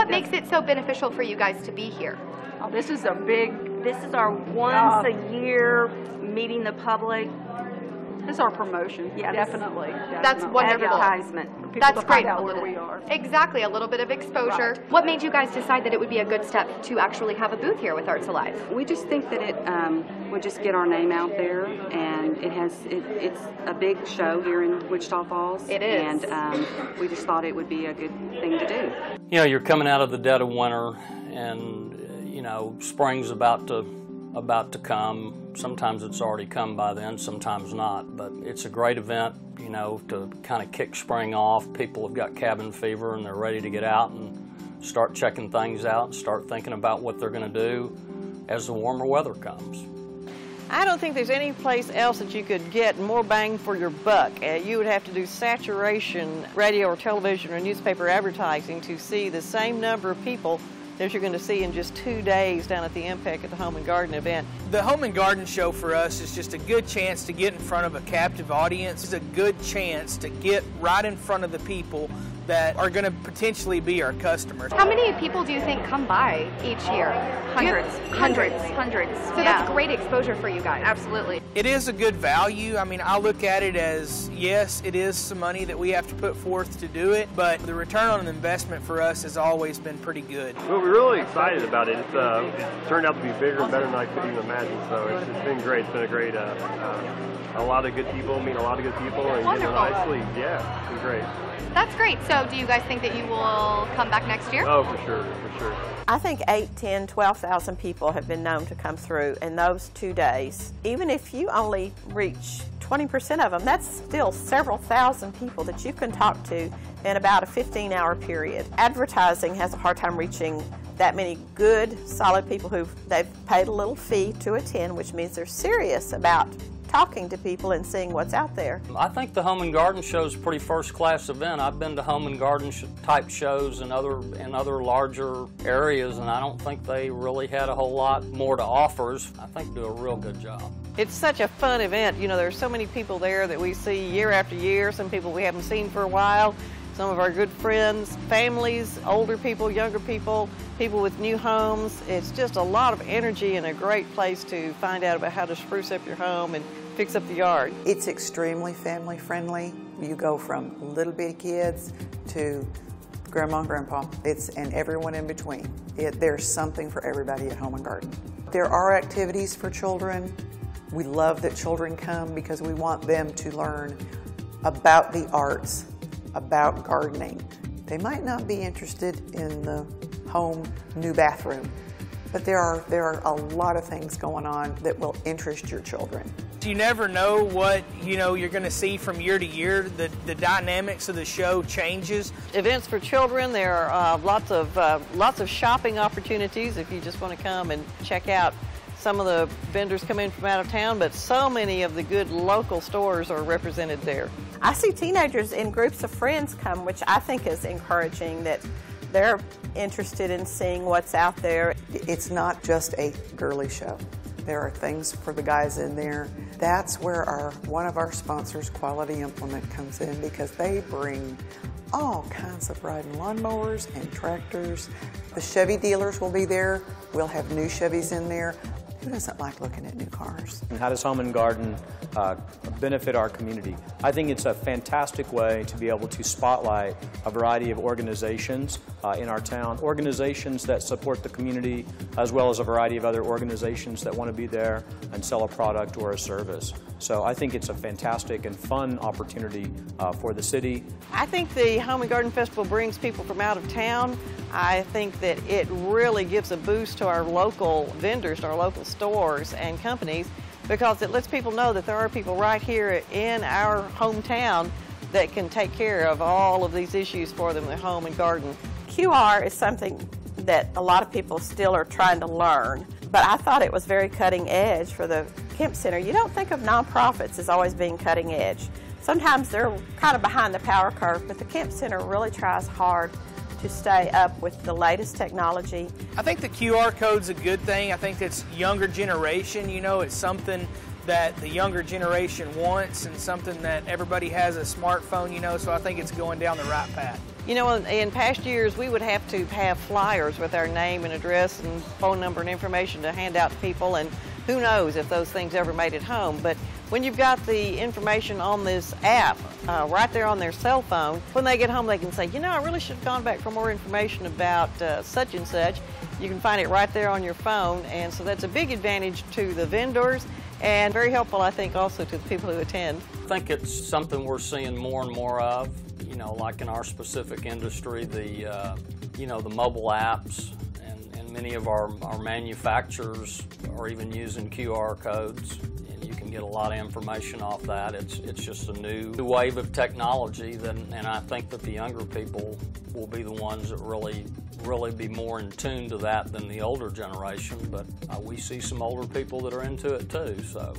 What makes it so beneficial for you guys to be here? Oh, this is our once a year meeting the public. This is our promotion. Yeah, definitely. That's wonderful. Advertisement. That's great. Out where we are. Exactly, a little bit of exposure. Right. What made you guys decide that it would be a good step to actually have a booth here with Arts Alive? We just think that it would just get our name out there, and it's a big show here in Wichita Falls. It is. And we just thought it would be a good thing to do. You know, you're coming out of the dead of winter, and you know, spring's about to come. Sometimes it's already come by then, sometimes not, but it's a great event, you know, to kind of kick spring off. People have got cabin fever and they're ready to get out and start checking things out, start thinking about what they're going to do as the warmer weather comes. I don't think there's any place else that you could get more bang for your buck. You would have to do saturation radio or television or newspaper advertising to see the same number of people that you're going to see in just 2 days down at the Impact at the Home and Garden event. The Home and Garden Show for us is just a good chance to get in front of a captive audience. It's a good chance to get right in front of the people that are going to potentially be our customers. How many people do you think come by each year? Hundreds. So that's great exposure for you guys. Absolutely. It is a good value. I mean, I look at it as, yes, it is some money that we have to put forth to do it, but the return on investment for us has always been pretty good. Well, we're really excited about it. It's turned out to be bigger and better than I could even imagine, so it's been great. It's been a great, a lot of good people, meeting a lot of good people, and getting a nice sleep. Yeah, it's been great. That's great. So do you guys think that you will come back next year? Oh, for sure. I think 8, 10, 12,000 people have been known to come through in those 2 days. Even if you only reach 20% of them, that's still several thousand people that you can talk to in about a 15-hour period. Advertising has a hard time reaching that many good, solid people they've paid a little fee to attend, which means they're serious about talking to people and seeing what's out there. I think the Home and Garden Show is a pretty first-class event. I've been to home and garden type shows in other larger areas, and I don't think they really had a whole lot more to offer. I think do a real good job. It's such a fun event. You know, there's so many people there that we see year after year, some people we haven't seen for a while, some of our good friends, families, older people, younger people, people with new homes. It's just a lot of energy and a great place to find out about how to spruce up your home and fix up the yard. It's extremely family friendly. You go from little bitty kids to grandma and grandpa. And everyone in between. There's something for everybody at Home and Garden. There are activities for children. We love that children come because we want them to learn about the arts, about gardening. They might not be interested in the home new bathroom, but there are a lot of things going on that will interest your children. You never know what you're going to see from year to year. The dynamics of the show changes. Events for children. There are lots of shopping opportunities if you just want to come and check out. Some of the vendors come in from out of town, but so many of the good local stores are represented there. I see teenagers in groups of friends come, which I think is encouraging, that they're interested in seeing what's out there. It's not just a girly show. There are things for the guys in there. That's where one of our sponsors, Quality Implement, comes in, because they bring all kinds of riding lawnmowers and tractors. The Chevy dealers will be there. We'll have new Chevys in there. Who doesn't like looking at new cars? And how does Home and Garden benefit our community? I think it's a fantastic way to be able to spotlight a variety of organizations in our town, organizations that support the community, as well as a variety of other organizations that want to be there and sell a product or a service. So I think it's a fantastic and fun opportunity for the city. I think the Home and Garden Festival brings people from out of town. I think that it really gives a boost to our local vendors, to our local stores and companies, because it lets people know that there are people right here in our hometown that can take care of all of these issues for them in home and garden. QR is something that a lot of people still are trying to learn, but I thought it was very cutting edge for the Kemp Center. You don't think of nonprofits as always being cutting edge. Sometimes they're kind of behind the power curve, but the Kemp Center really tries hard to stay up with the latest technology. I think the QR code's a good thing. I think that's younger generation, it's something that the younger generation wants and something that everybody has a smartphone, you know, so I think it's going down the right path. You know, in past years, we would have to have flyers with our name and address and phone number and information to hand out to people, and who knows if those things ever made it home. But when you've got the information on this app right there on their cell phone, when they get home they can say, you know, I really should have gone back for more information about such and such. You can find it right there on your phone, and so that's a big advantage to the vendors and very helpful, I think, also to the people who attend. I think it's something we're seeing more and more of, you know, like in our specific industry, you know, the mobile apps, and many of our manufacturers are even using QR codes, and you can get a lot of information off that. It's just a new wave of technology, and I think that the younger people will be the ones that really be more in tune to that than the older generation, but we see some older people that are into it too, so